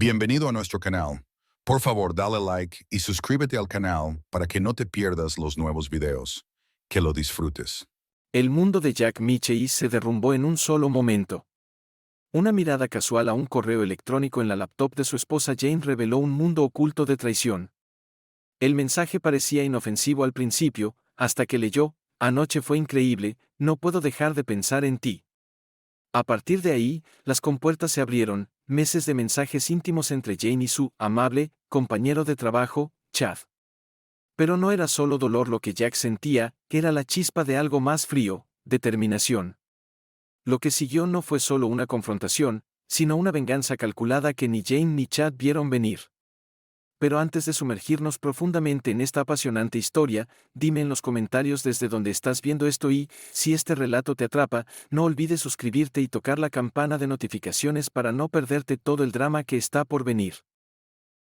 Bienvenido a nuestro canal. Por favor, dale like y suscríbete al canal para que no te pierdas los nuevos videos. Que lo disfrutes. El mundo de Jack Michei se derrumbó en un solo momento. Una mirada casual a un correo electrónico en la laptop de su esposa Jane reveló un mundo oculto de traición. El mensaje parecía inofensivo al principio, hasta que leyó: "Anoche fue increíble, no puedo dejar de pensar en ti". A partir de ahí, las compuertas se abrieron, meses de mensajes íntimos entre Jane y su amable compañero de trabajo, Chad. Pero no era solo dolor lo que Jack sentía, era la chispa de algo más frío: determinación. Lo que siguió no fue solo una confrontación, sino una venganza calculada que ni Jane ni Chad vieron venir. Pero antes de sumergirnos profundamente en esta apasionante historia, dime en los comentarios desde donde estás viendo esto y, si este relato te atrapa, no olvides suscribirte y tocar la campana de notificaciones para no perderte todo el drama que está por venir.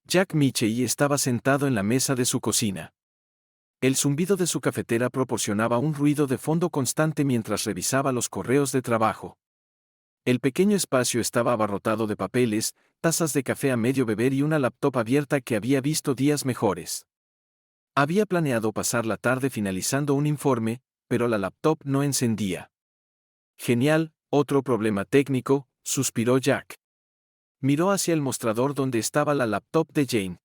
Jack Michei estaba sentado en la mesa de su cocina. El zumbido de su cafetera proporcionaba un ruido de fondo constante mientras revisaba los correos de trabajo. El pequeño espacio estaba abarrotado de papeles, tazas de café a medio beber y una laptop abierta que había visto días mejores. Había planeado pasar la tarde finalizando un informe, pero la laptop no encendía. Genial, otro problema técnico, suspiró Jack. Miró hacia el mostrador donde estaba la laptop de Jane.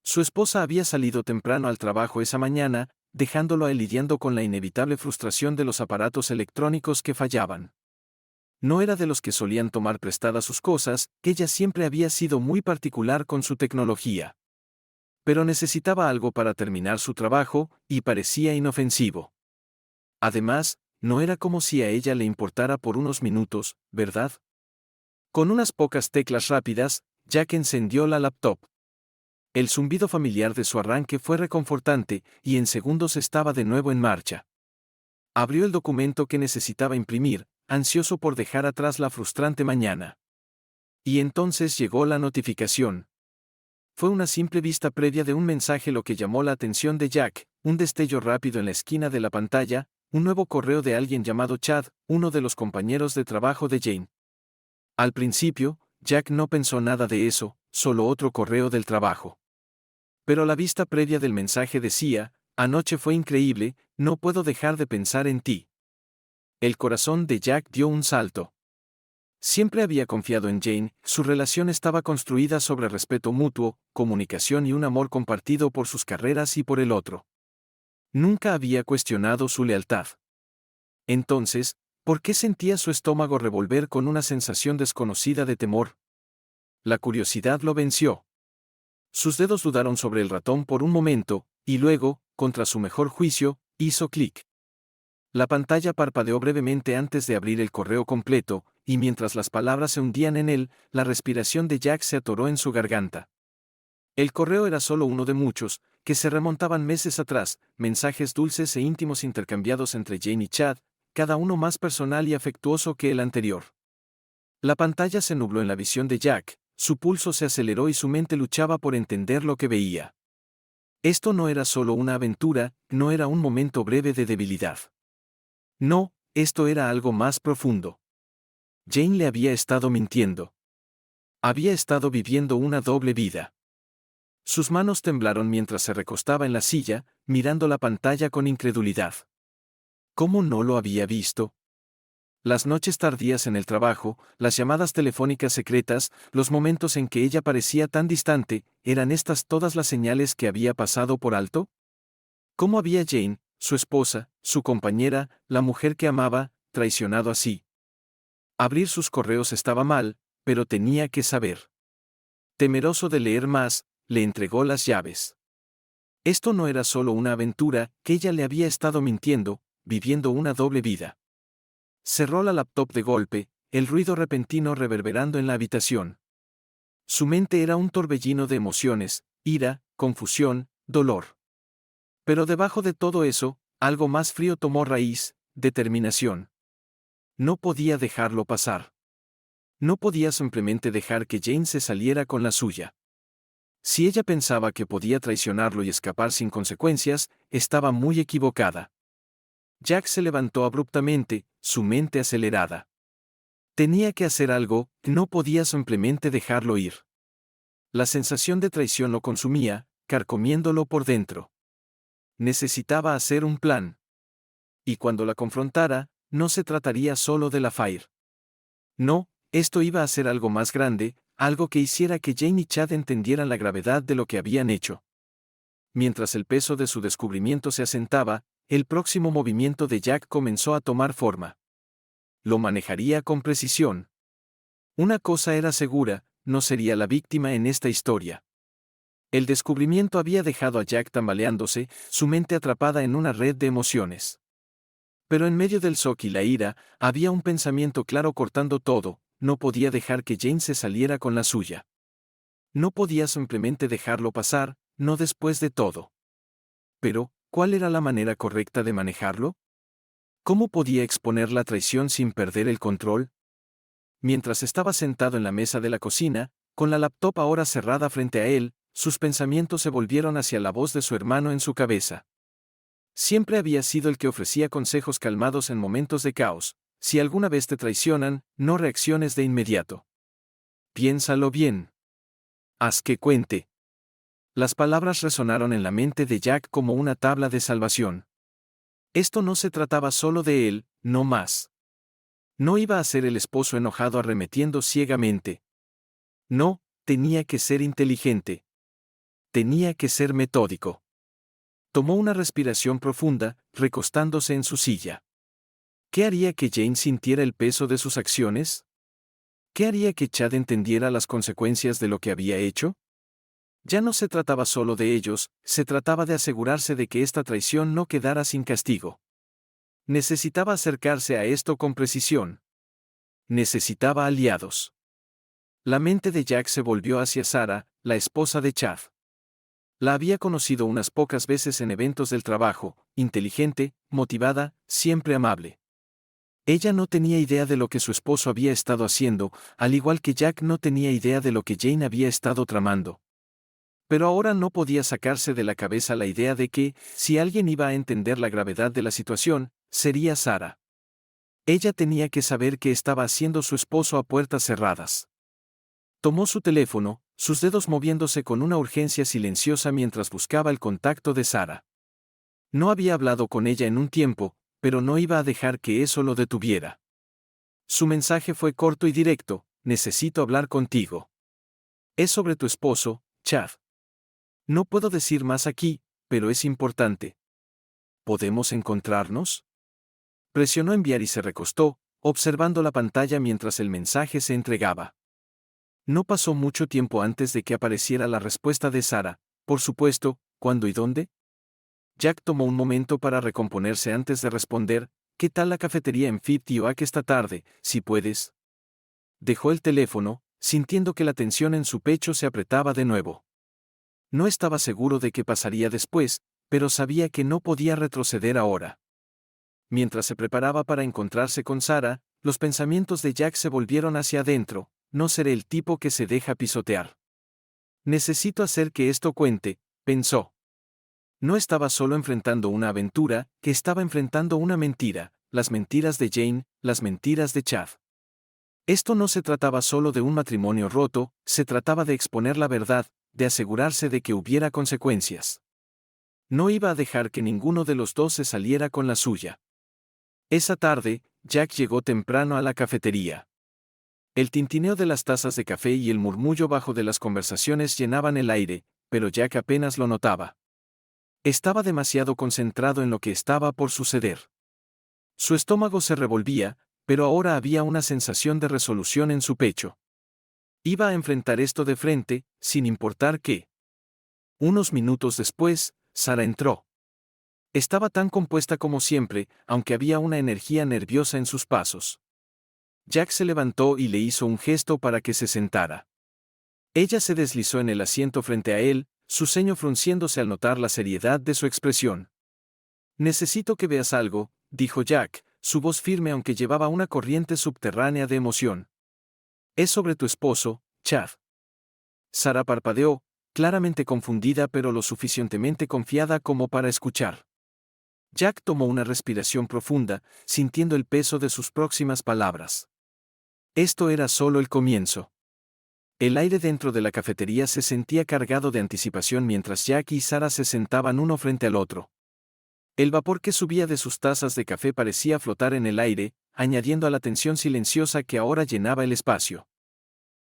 Su esposa había salido temprano al trabajo esa mañana, dejándolo a él lidiando con la inevitable frustración de los aparatos electrónicos que fallaban. No era de los que solían tomar prestadas sus cosas, que ella siempre había sido muy particular con su tecnología. Pero necesitaba algo para terminar su trabajo, y parecía inofensivo. Además, no era como si a ella le importara por unos minutos, ¿verdad? Con unas pocas teclas rápidas, Jack encendió la laptop. El zumbido familiar de su arranque fue reconfortante, y en segundos estaba de nuevo en marcha. Abrió el documento que necesitaba imprimir, ansioso por dejar atrás la frustrante mañana. Y entonces llegó la notificación. Fue una simple vista previa de un mensaje lo que llamó la atención de Jack: un destello rápido en la esquina de la pantalla, un nuevo correo de alguien llamado Chad, uno de los compañeros de trabajo de Jane. Al principio, Jack no pensó nada de eso, solo otro correo del trabajo. Pero la vista previa del mensaje decía: "Anoche fue increíble, no puedo dejar de pensar en ti". El corazón de Jack dio un salto. Siempre había confiado en Jane, su relación estaba construida sobre respeto mutuo, comunicación y un amor compartido por sus carreras y por el otro. Nunca había cuestionado su lealtad. Entonces, ¿por qué sentía su estómago revolver con una sensación desconocida de temor? La curiosidad lo venció. Sus dedos dudaron sobre el ratón por un momento, y luego, contra su mejor juicio, hizo clic. La pantalla parpadeó brevemente antes de abrir el correo completo, y mientras las palabras se hundían en él, la respiración de Jack se atoró en su garganta. El correo era solo uno de muchos, que se remontaban meses atrás, mensajes dulces e íntimos intercambiados entre Jane y Chad, cada uno más personal y afectuoso que el anterior. La pantalla se nubló en la visión de Jack, su pulso se aceleró y su mente luchaba por entender lo que veía. Esto no era solo una aventura, no era un momento breve de debilidad. No, esto era algo más profundo. Jane le había estado mintiendo. Había estado viviendo una doble vida. Sus manos temblaron mientras se recostaba en la silla, mirando la pantalla con incredulidad. ¿Cómo no lo había visto? Las noches tardías en el trabajo, las llamadas telefónicas secretas, los momentos en que ella parecía tan distante, ¿eran estas todas las señales que había pasado por alto? ¿Cómo había Jane, su esposa, su compañera, la mujer que amaba, traicionado así? Abrir sus correos estaba mal, pero tenía que saber. Temeroso de leer más, le entregó las llaves. Esto no era solo una aventura, que ella le había estado mintiendo, viviendo una doble vida. Cerró la laptop de golpe, el ruido repentino reverberando en la habitación. Su mente era un torbellino de emociones: ira, confusión, dolor. Pero debajo de todo eso, algo más frío tomó raíz: determinación. No podía dejarlo pasar. No podía simplemente dejar que Jane se saliera con la suya. Si ella pensaba que podía traicionarlo y escapar sin consecuencias, estaba muy equivocada. Jack se levantó abruptamente, su mente acelerada. Tenía que hacer algo, no podía simplemente dejarlo ir. La sensación de traición lo consumía, carcomiéndolo por dentro. Necesitaba hacer un plan. Y cuando la confrontara, no se trataría solo de la Fire. No, esto iba a ser algo más grande, algo que hiciera que Jane y Chad entendieran la gravedad de lo que habían hecho. Mientras el peso de su descubrimiento se asentaba, el próximo movimiento de Jack comenzó a tomar forma. Lo manejaría con precisión. Una cosa era segura, no sería la víctima en esta historia. El descubrimiento había dejado a Jack tambaleándose, su mente atrapada en una red de emociones. Pero en medio del shock y la ira, había un pensamiento claro cortando todo: no podía dejar que Jane se saliera con la suya. No podía simplemente dejarlo pasar, no después de todo. Pero, ¿cuál era la manera correcta de manejarlo? ¿Cómo podía exponer la traición sin perder el control? Mientras estaba sentado en la mesa de la cocina, con la laptop ahora cerrada frente a él, sus pensamientos se volvieron hacia la voz de su hermano en su cabeza. Siempre había sido el que ofrecía consejos calmados en momentos de caos: si alguna vez te traicionan, no reacciones de inmediato. Piénsalo bien. Haz que cuente. Las palabras resonaron en la mente de Jack como una tabla de salvación. Esto no se trataba solo de él, no más. No iba a ser el esposo enojado arremetiendo ciegamente. No, tenía que ser inteligente. Tenía que ser metódico. Tomó una respiración profunda, recostándose en su silla. ¿Qué haría que Jane sintiera el peso de sus acciones? ¿Qué haría que Chad entendiera las consecuencias de lo que había hecho? Ya no se trataba solo de ellos, se trataba de asegurarse de que esta traición no quedara sin castigo. Necesitaba acercarse a esto con precisión. Necesitaba aliados. La mente de Jack se volvió hacia Sarah, la esposa de Chad. La había conocido unas pocas veces en eventos del trabajo: inteligente, motivada, siempre amable. Ella no tenía idea de lo que su esposo había estado haciendo, al igual que Jack no tenía idea de lo que Jane había estado tramando. Pero ahora no podía sacarse de la cabeza la idea de que, si alguien iba a entender la gravedad de la situación, sería Sarah. Ella tenía que saber qué estaba haciendo su esposo a puertas cerradas. Tomó su teléfono, sus dedos moviéndose con una urgencia silenciosa mientras buscaba el contacto de Sarah. No había hablado con ella en un tiempo, pero no iba a dejar que eso lo detuviera. Su mensaje fue corto y directo: necesito hablar contigo. Es sobre tu esposo, Chad. No puedo decir más aquí, pero es importante. ¿Podemos encontrarnos? Presionó enviar y se recostó, observando la pantalla mientras el mensaje se entregaba. No pasó mucho tiempo antes de que apareciera la respuesta de Sarah: por supuesto, ¿cuándo y dónde? Jack tomó un momento para recomponerse antes de responder: ¿qué tal la cafetería en Fifth Oak esta tarde, si puedes? Dejó el teléfono, sintiendo que la tensión en su pecho se apretaba de nuevo. No estaba seguro de qué pasaría después, pero sabía que no podía retroceder ahora. Mientras se preparaba para encontrarse con Sarah, los pensamientos de Jack se volvieron hacia adentro: no seré el tipo que se deja pisotear. Necesito hacer que esto cuente, pensó. No estaba solo enfrentando una aventura, que estaba enfrentando una mentira: las mentiras de Jane, las mentiras de Chad. Esto no se trataba solo de un matrimonio roto, se trataba de exponer la verdad, de asegurarse de que hubiera consecuencias. No iba a dejar que ninguno de los dos se saliera con la suya. Esa tarde, Jack llegó temprano a la cafetería. El tintineo de las tazas de café y el murmullo bajo de las conversaciones llenaban el aire, pero Jack apenas lo notaba. Estaba demasiado concentrado en lo que estaba por suceder. Su estómago se revolvía, pero ahora había una sensación de resolución en su pecho. Iba a enfrentar esto de frente, sin importar qué. Unos minutos después, Sarah entró. Estaba tan compuesta como siempre, aunque había una energía nerviosa en sus pasos. Jack se levantó y le hizo un gesto para que se sentara. Ella se deslizó en el asiento frente a él, su ceño frunciéndose al notar la seriedad de su expresión. Necesito que veas algo, dijo Jack, su voz firme aunque llevaba una corriente subterránea de emoción. Es sobre tu esposo, Chad. Sarah parpadeó, claramente confundida pero lo suficientemente confiada como para escuchar. Jack tomó una respiración profunda, sintiendo el peso de sus próximas palabras. Esto era solo el comienzo. El aire dentro de la cafetería se sentía cargado de anticipación mientras Jack y Sarah se sentaban uno frente al otro. El vapor que subía de sus tazas de café parecía flotar en el aire, añadiendo a la tensión silenciosa que ahora llenaba el espacio.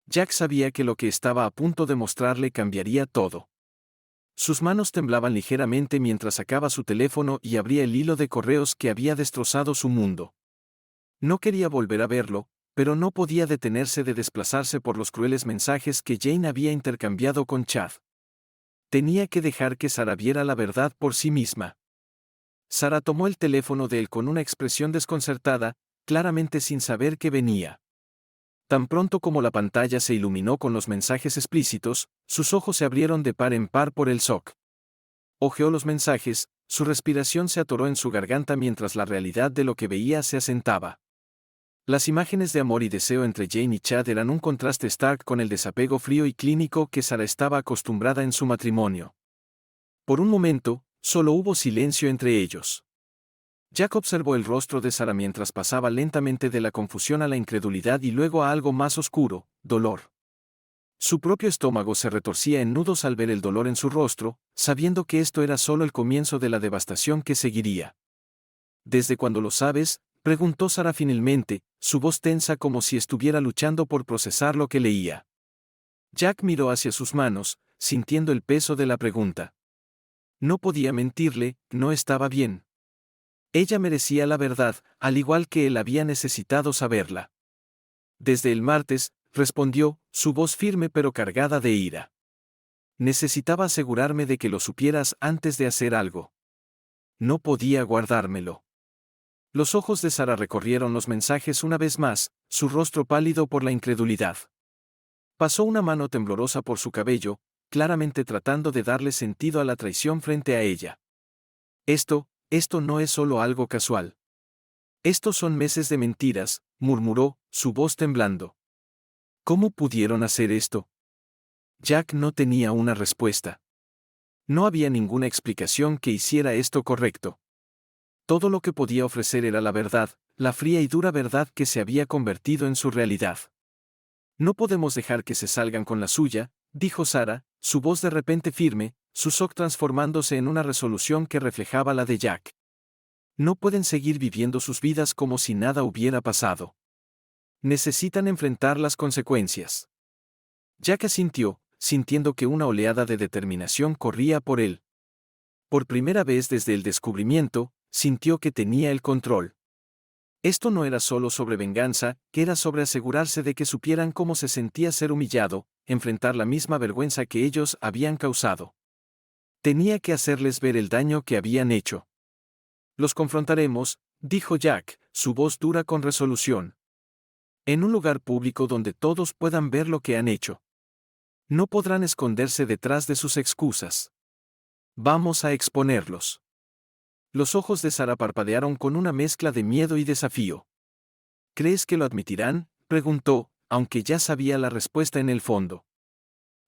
Jack sabía que lo que estaba a punto de mostrarle cambiaría todo. Sus manos temblaban ligeramente mientras sacaba su teléfono y abría el hilo de correos que había destrozado su mundo. No quería volver a verlo, pero no podía detenerse de desplazarse por los crueles mensajes que Jane había intercambiado con Chad. Tenía que dejar que Sarah viera la verdad por sí misma. Sarah tomó el teléfono de él con una expresión desconcertada, claramente sin saber qué venía. Tan pronto como la pantalla se iluminó con los mensajes explícitos, sus ojos se abrieron de par en par por el shock. Hojeó los mensajes, su respiración se atoró en su garganta mientras la realidad de lo que veía se asentaba. Las imágenes de amor y deseo entre Jane y Chad eran un contraste stark con el desapego frío y clínico que Sarah estaba acostumbrada en su matrimonio. Por un momento, solo hubo silencio entre ellos. Jack observó el rostro de Sarah mientras pasaba lentamente de la confusión a la incredulidad y luego a algo más oscuro, dolor. Su propio estómago se retorcía en nudos al ver el dolor en su rostro, sabiendo que esto era solo el comienzo de la devastación que seguiría. ¿Desde cuándo lo sabes?, preguntó Sarah finalmente, su voz tensa como si estuviera luchando por procesar lo que leía. Jack miró hacia sus manos, sintiendo el peso de la pregunta. No podía mentirle, no estaba bien. Ella merecía la verdad, al igual que él había necesitado saberla. Desde el martes, respondió, su voz firme pero cargada de ira. Necesitaba asegurarme de que lo supieras antes de hacer algo. No podía guardármelo. Los ojos de Sarah recorrieron los mensajes una vez más, su rostro pálido por la incredulidad. Pasó una mano temblorosa por su cabello, claramente tratando de darle sentido a la traición frente a ella. Esto no es solo algo casual. Estos son meses de mentiras, murmuró, su voz temblando. ¿Cómo pudieron hacer esto? Jack no tenía una respuesta. No había ninguna explicación que hiciera esto correcto. Todo lo que podía ofrecer era la verdad, la fría y dura verdad que se había convertido en su realidad. No podemos dejar que se salgan con la suya, dijo Sarah, su voz de repente firme, su shock transformándose en una resolución que reflejaba la de Jack. No pueden seguir viviendo sus vidas como si nada hubiera pasado. Necesitan enfrentar las consecuencias. Jack asintió, sintiendo que una oleada de determinación corría por él. Por primera vez desde el descubrimiento, sintió que tenía el control. Esto no era solo sobre venganza, que era sobre asegurarse de que supieran cómo se sentía ser humillado, enfrentar la misma vergüenza que ellos habían causado. Tenía que hacerles ver el daño que habían hecho. Los confrontaremos, dijo Jack, su voz dura con resolución. En un lugar público donde todos puedan ver lo que han hecho. No podrán esconderse detrás de sus excusas. Vamos a exponerlos. Los ojos de Sarah parpadearon con una mezcla de miedo y desafío. ¿Crees que lo admitirán?, preguntó, aunque ya sabía la respuesta en el fondo.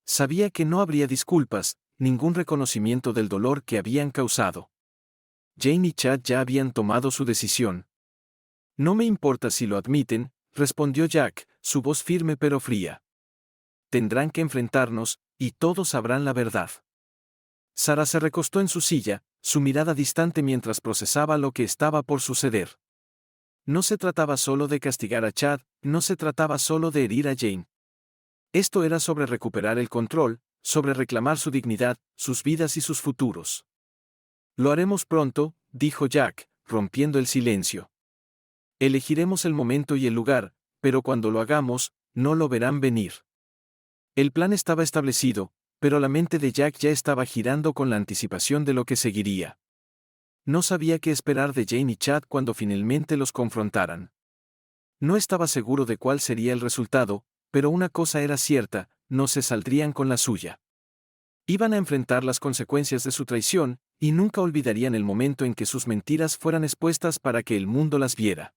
Sabía que no habría disculpas, ningún reconocimiento del dolor que habían causado. Jane y Chad ya habían tomado su decisión. No me importa si lo admiten, respondió Jack, su voz firme pero fría. Tendrán que enfrentarnos, y todos sabrán la verdad. Sarah se recostó en su silla, su mirada distante mientras procesaba lo que estaba por suceder. No se trataba solo de castigar a Chad, no se trataba solo de herir a Jane. Esto era sobre recuperar el control, sobre reclamar su dignidad, sus vidas y sus futuros. Lo haremos pronto, dijo Jack, rompiendo el silencio. Elegiremos el momento y el lugar, pero cuando lo hagamos, no lo verán venir. El plan estaba establecido, pero la mente de Jack ya estaba girando con la anticipación de lo que seguiría. No sabía qué esperar de Jane y Chad cuando finalmente los confrontaran. No estaba seguro de cuál sería el resultado, pero una cosa era cierta, no se saldrían con la suya. Iban a enfrentar las consecuencias de su traición, y nunca olvidarían el momento en que sus mentiras fueran expuestas para que el mundo las viera.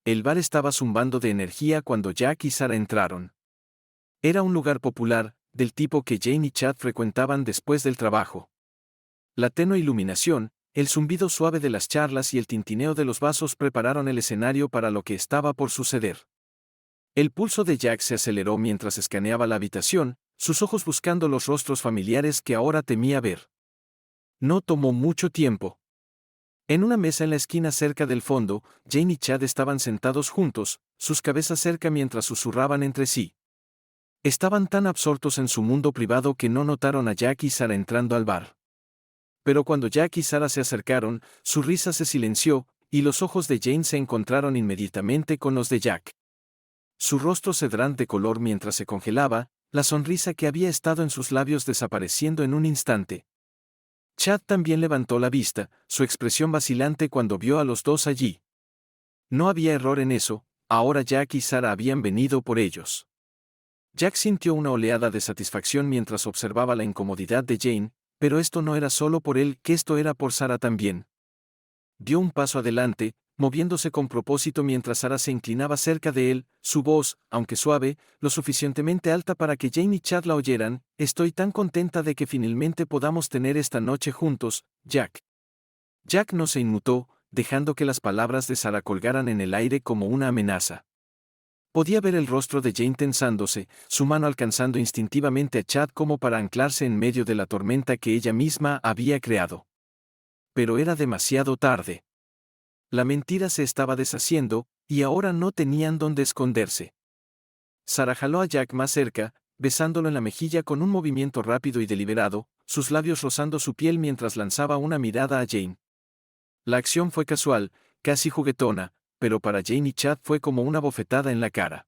El bar estaba zumbando de energía cuando Jack y Sarah entraron. Era un lugar popular, del tipo que Jane y Chad frecuentaban después del trabajo. La tenue iluminación, el zumbido suave de las charlas y el tintineo de los vasos prepararon el escenario para lo que estaba por suceder. El pulso de Jack se aceleró mientras escaneaba la habitación, sus ojos buscando los rostros familiares que ahora temía ver. No tomó mucho tiempo. En una mesa en la esquina cerca del fondo, Jane y Chad estaban sentados juntos, sus cabezas cerca mientras susurraban entre sí. Estaban tan absortos en su mundo privado que no notaron a Jack y Sarah entrando al bar. Pero cuando Jack y Sarah se acercaron, su risa se silenció, y los ojos de Jane se encontraron inmediatamente con los de Jack. Su rostro cedrán de color mientras se congelaba, la sonrisa que había estado en sus labios desapareciendo en un instante. Chad también levantó la vista, su expresión vacilante cuando vio a los dos allí. No había error en eso, ahora Jack y Sarah habían venido por ellos. Jack sintió una oleada de satisfacción mientras observaba la incomodidad de Jane, pero esto no era solo por él, que esto era por Sarah también. Dio un paso adelante, moviéndose con propósito mientras Sarah se inclinaba cerca de él, su voz, aunque suave, lo suficientemente alta para que Jane y Chad la oyeran. Estoy tan contenta de que finalmente podamos tener esta noche juntos, Jack. Jack no se inmutó, dejando que las palabras de Sarah colgaran en el aire como una amenaza. Podía ver el rostro de Jane tensándose, su mano alcanzando instintivamente a Chad como para anclarse en medio de la tormenta que ella misma había creado. Pero era demasiado tarde. La mentira se estaba deshaciendo, y ahora no tenían dónde esconderse. Sarah jaló a Jack más cerca, besándolo en la mejilla con un movimiento rápido y deliberado, sus labios rozando su piel mientras lanzaba una mirada a Jane. La acción fue casual, casi juguetona, pero para Jane y Chad fue como una bofetada en la cara.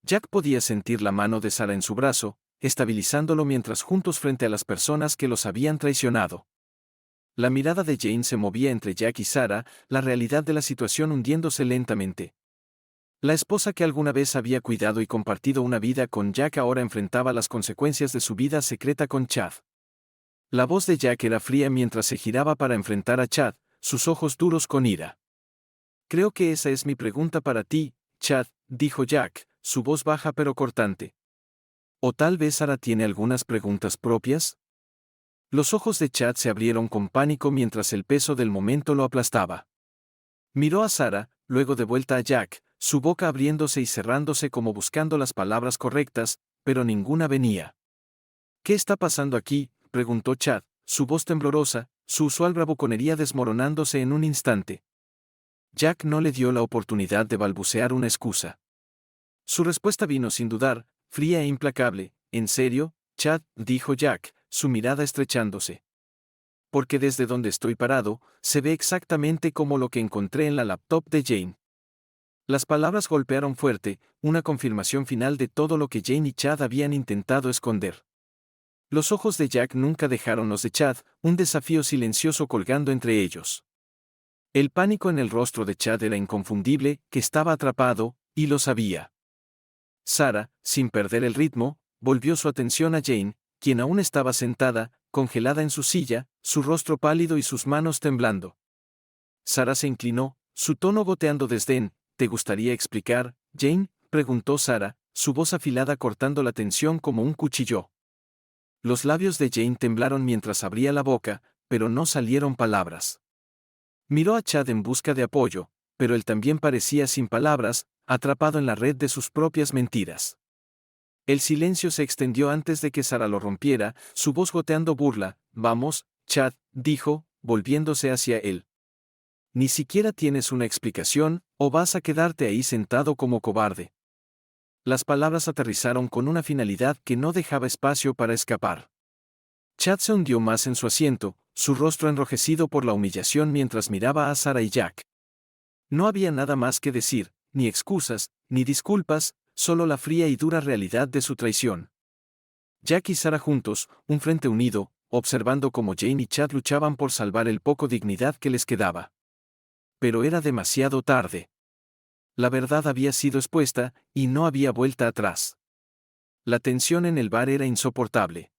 Jack podía sentir la mano de Sarah en su brazo, estabilizándolo mientras juntos frente a las personas que los habían traicionado. La mirada de Jane se movía entre Jack y Sarah, la realidad de la situación hundiéndose lentamente. La esposa que alguna vez había cuidado y compartido una vida con Jack ahora enfrentaba las consecuencias de su vida secreta con Chad. La voz de Jack era fría mientras se giraba para enfrentar a Chad, sus ojos duros con ira. Creo que esa es mi pregunta para ti, Chad, dijo Jack, su voz baja pero cortante. ¿O tal vez Sarah tiene algunas preguntas propias? Los ojos de Chad se abrieron con pánico mientras el peso del momento lo aplastaba. Miró a Sarah, luego de vuelta a Jack, su boca abriéndose y cerrándose como buscando las palabras correctas, pero ninguna venía. ¿Qué está pasando aquí?, preguntó Chad, su voz temblorosa, su usual bravuconería desmoronándose en un instante. Jack no le dio la oportunidad de balbucear una excusa. Su respuesta vino sin dudar, fría e implacable. ¿En serio, Chad?, dijo Jack, su mirada estrechándose. Porque desde donde estoy parado, se ve exactamente como lo que encontré en la laptop de Jane. Las palabras golpearon fuerte, una confirmación final de todo lo que Jane y Chad habían intentado esconder. Los ojos de Jack nunca dejaron los de Chad, un desafío silencioso colgando entre ellos. El pánico en el rostro de Chad era inconfundible, que estaba atrapado, y lo sabía. Sarah, sin perder el ritmo, volvió su atención a Jane, quien aún estaba sentada, congelada en su silla, su rostro pálido y sus manos temblando. Sarah se inclinó, su tono goteando desdén. ¿Te gustaría explicar, Jane?, preguntó Sarah, su voz afilada cortando la tensión como un cuchillo. Los labios de Jane temblaron mientras abría la boca, pero no salieron palabras. Miró a Chad en busca de apoyo, pero él también parecía sin palabras, atrapado en la red de sus propias mentiras. El silencio se extendió antes de que Sarah lo rompiera, su voz goteando burla. Vamos, Chad, dijo, volviéndose hacia él. Ni siquiera tienes una explicación, o vas a quedarte ahí sentado como cobarde. Las palabras aterrizaron con una finalidad que no dejaba espacio para escapar. Chad se hundió más en su asiento, su rostro enrojecido por la humillación mientras miraba a Sarah y Jack. No había nada más que decir, ni excusas, ni disculpas, solo la fría y dura realidad de su traición. Jack y Sarah juntos, un frente unido, observando cómo Jane y Chad luchaban por salvar el poco dignidad que les quedaba. Pero era demasiado tarde. La verdad había sido expuesta, y no había vuelta atrás. La tensión en el bar era insoportable.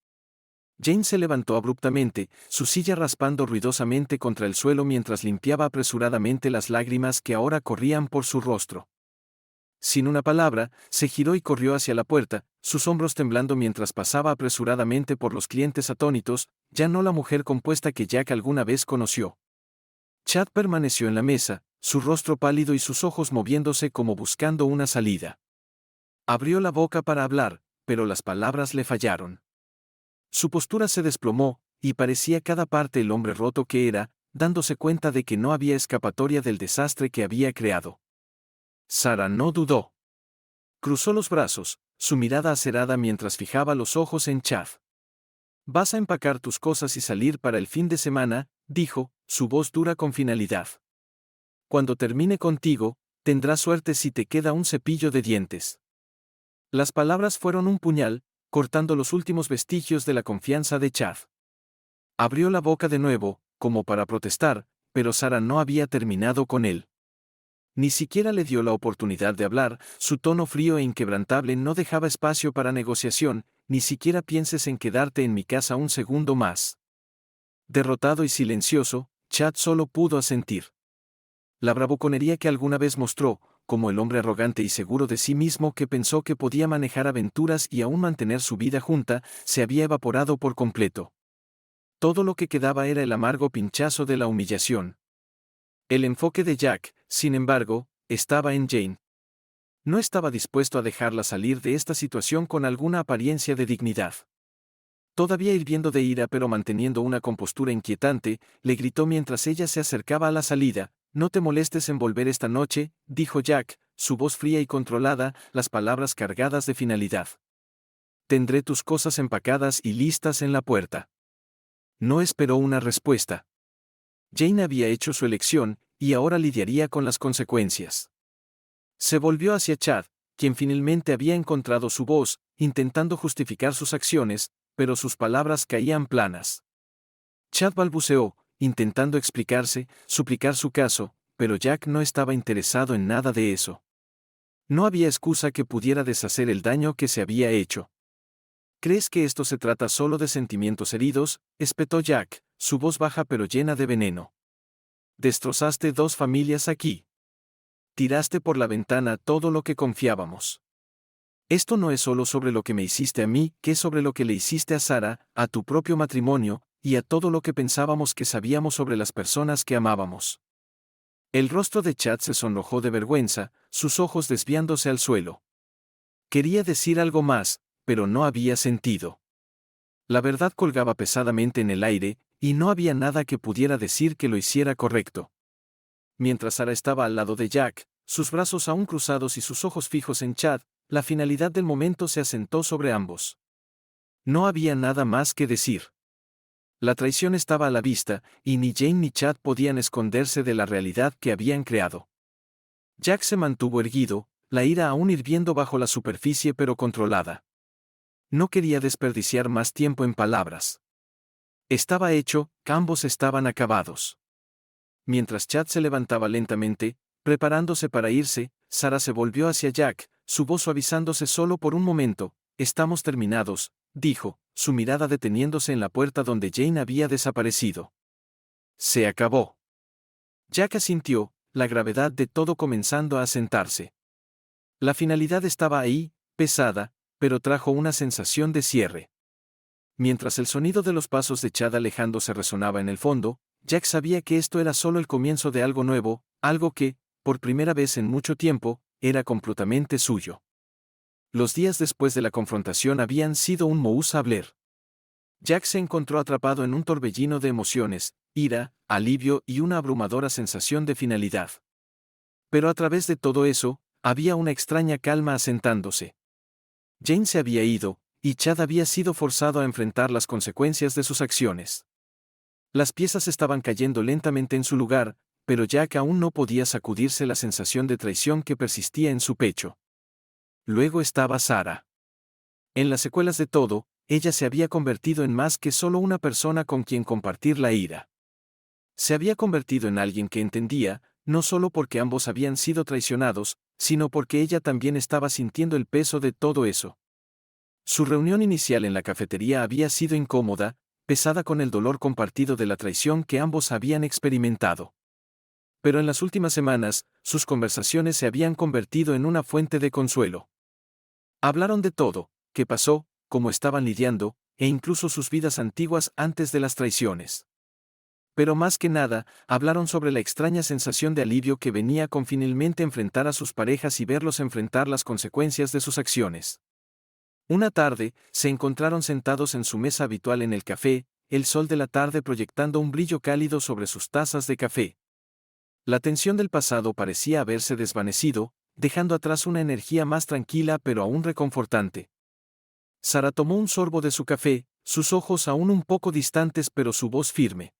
Jane se levantó abruptamente, su silla raspando ruidosamente contra el suelo mientras limpiaba apresuradamente las lágrimas que ahora corrían por su rostro. Sin una palabra, se giró y corrió hacia la puerta, sus hombros temblando mientras pasaba apresuradamente por los clientes atónitos, ya no la mujer compuesta que Jack alguna vez conoció. Chad permaneció en la mesa, su rostro pálido y sus ojos moviéndose como buscando una salida. Abrió la boca para hablar, pero las palabras le fallaron. Su postura se desplomó, y parecía cada parte el hombre roto que era, dándose cuenta de que no había escapatoria del desastre que había creado. Sara no dudó. Cruzó los brazos, su mirada acerada mientras fijaba los ojos en Chad. «Vas a empacar tus cosas y salir para el fin de semana», dijo, su voz dura con finalidad. «Cuando termine contigo, tendrás suerte si te queda un cepillo de dientes». Las palabras fueron un puñal, cortando los últimos vestigios de la confianza de Chad. Abrió la boca de nuevo, como para protestar, pero Sara no había terminado con él. Ni siquiera le dio la oportunidad de hablar, su tono frío e inquebrantable no dejaba espacio para negociación, ni siquiera pienses en quedarte en mi casa un segundo más. Derrotado y silencioso, Chad solo pudo asentir. La bravuconería que alguna vez mostró, como el hombre arrogante y seguro de sí mismo que pensó que podía manejar aventuras y aún mantener su vida junta, se había evaporado por completo. Todo lo que quedaba era el amargo pinchazo de la humillación. El enfoque de Jack, sin embargo, estaba en Jane. No estaba dispuesto a dejarla salir de esta situación con alguna apariencia de dignidad. Todavía hirviendo de ira pero manteniendo una compostura inquietante, le gritó mientras ella se acercaba a la salida: «No te molestes en volver esta noche», dijo Jack, su voz fría y controlada, las palabras cargadas de finalidad. «Tendré tus cosas empacadas y listas en la puerta». No esperó una respuesta. Jane había hecho su elección, y ahora lidiaría con las consecuencias. Se volvió hacia Chad, quien finalmente había encontrado su voz, intentando justificar sus acciones, pero sus palabras caían planas. Chad balbuceó, intentando explicarse, suplicar su caso, pero Jack no estaba interesado en nada de eso. No había excusa que pudiera deshacer el daño que se había hecho. «¿Crees que esto se trata solo de sentimientos heridos?», espetó Jack, su voz baja pero llena de veneno. «Destrozaste 2 familias aquí. Tiraste por la ventana todo lo que confiábamos. Esto no es solo sobre lo que me hiciste a mí, que es sobre lo que le hiciste a Sara, a tu propio matrimonio, y a todo lo que pensábamos que sabíamos sobre las personas que amábamos». El rostro de Chad se sonrojó de vergüenza, sus ojos desviándose al suelo. Quería decir algo más, pero no había sentido. La verdad colgaba pesadamente en el aire, y no había nada que pudiera decir que lo hiciera correcto. Mientras Sara estaba al lado de Jack, sus brazos aún cruzados y sus ojos fijos en Chad, la finalidad del momento se asentó sobre ambos. No había nada más que decir. La traición estaba a la vista, y ni Jane ni Chad podían esconderse de la realidad que habían creado. Jack se mantuvo erguido, la ira aún hirviendo bajo la superficie pero controlada. No quería desperdiciar más tiempo en palabras. Estaba hecho, ambos estaban acabados. Mientras Chad se levantaba lentamente, preparándose para irse, Sara se volvió hacia Jack, su voz suavizándose solo por un momento. «Estamos terminados», dijo, su mirada deteniéndose en la puerta donde Jane había desaparecido. «Se acabó». Jack asintió, la gravedad de todo comenzando a asentarse. La finalidad estaba ahí, pesada, pero trajo una sensación de cierre. Mientras el sonido de los pasos de Chad alejándose resonaba en el fondo, Jack sabía que esto era solo el comienzo de algo nuevo, algo que, por primera vez en mucho tiempo, era completamente suyo. Los días después de la confrontación habían sido un Mous habler. Jack se encontró atrapado en un torbellino de emociones, ira, alivio y una abrumadora sensación de finalidad. Pero a través de todo eso, había una extraña calma asentándose. Jane se había ido, y Chad había sido forzado a enfrentar las consecuencias de sus acciones. Las piezas estaban cayendo lentamente en su lugar, pero Jack aún no podía sacudirse la sensación de traición que persistía en su pecho. Luego estaba Sara. En las secuelas de todo, ella se había convertido en más que solo una persona con quien compartir la ira. Se había convertido en alguien que entendía, no solo porque ambos habían sido traicionados, sino porque ella también estaba sintiendo el peso de todo eso. Su reunión inicial en la cafetería había sido incómoda, pesada con el dolor compartido de la traición que ambos habían experimentado. Pero en las últimas semanas, sus conversaciones se habían convertido en una fuente de consuelo. Hablaron de todo, qué pasó, cómo estaban lidiando, e incluso sus vidas antiguas antes de las traiciones. Pero más que nada, hablaron sobre la extraña sensación de alivio que venía con finalmente enfrentar a sus parejas y verlos enfrentar las consecuencias de sus acciones. Una tarde, se encontraron sentados en su mesa habitual en el café, el sol de la tarde proyectando un brillo cálido sobre sus tazas de café. La tensión del pasado parecía haberse desvanecido, dejando atrás una energía más tranquila pero aún reconfortante. Sara tomó un sorbo de su café, sus ojos aún un poco distantes pero su voz firme.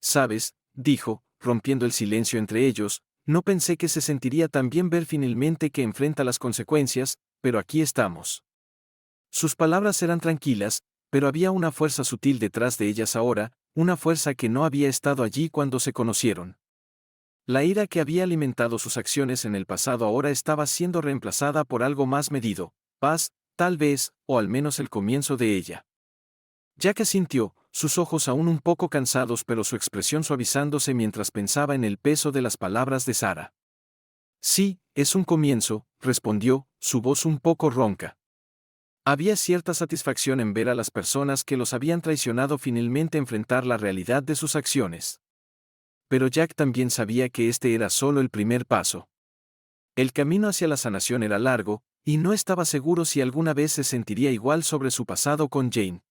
«Sabes», dijo, rompiendo el silencio entre ellos, «no pensé que se sentiría tan bien ver finalmente que enfrenta las consecuencias, pero aquí estamos». Sus palabras eran tranquilas, pero había una fuerza sutil detrás de ellas ahora, una fuerza que no había estado allí cuando se conocieron. La ira que había alimentado sus acciones en el pasado ahora estaba siendo reemplazada por algo más medido, paz, tal vez, o al menos el comienzo de ella. Jack asintió, sus ojos aún un poco cansados pero su expresión suavizándose mientras pensaba en el peso de las palabras de Sara. «Sí, es un comienzo», respondió, su voz un poco ronca. Había cierta satisfacción en ver a las personas que los habían traicionado finalmente enfrentar la realidad de sus acciones. Pero Jack también sabía que este era solo el primer paso. El camino hacia la sanación era largo, y no estaba seguro si alguna vez se sentiría igual sobre su pasado con Jane.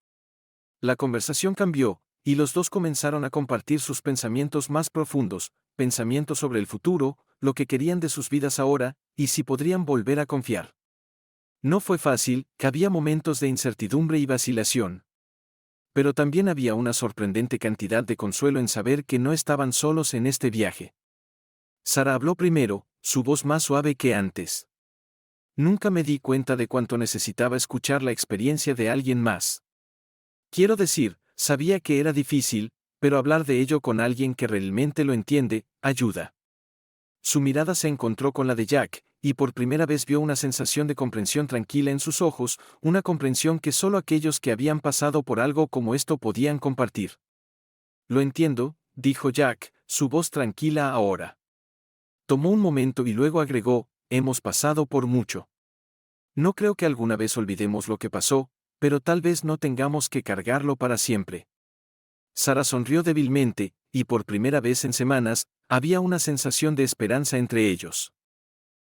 La conversación cambió, y los dos comenzaron a compartir sus pensamientos más profundos, pensamientos sobre el futuro, lo que querían de sus vidas ahora, y si podrían volver a confiar. No fue fácil, que había momentos de incertidumbre y vacilación. Pero también había una sorprendente cantidad de consuelo en saber que no estaban solos en este viaje. Sara habló primero, su voz más suave que antes. «Nunca me di cuenta de cuánto necesitaba escuchar la experiencia de alguien más. Quiero decir, sabía que era difícil, pero hablar de ello con alguien que realmente lo entiende, ayuda». Su mirada se encontró con la de Jack, y por primera vez vio una sensación de comprensión tranquila en sus ojos, una comprensión que solo aquellos que habían pasado por algo como esto podían compartir. «Lo entiendo», dijo Jack, su voz tranquila ahora. Tomó un momento y luego agregó, «hemos pasado por mucho. No creo que alguna vez olvidemos lo que pasó, pero tal vez no tengamos que cargarlo para siempre». Sara sonrió débilmente, y por primera vez en semanas, había una sensación de esperanza entre ellos.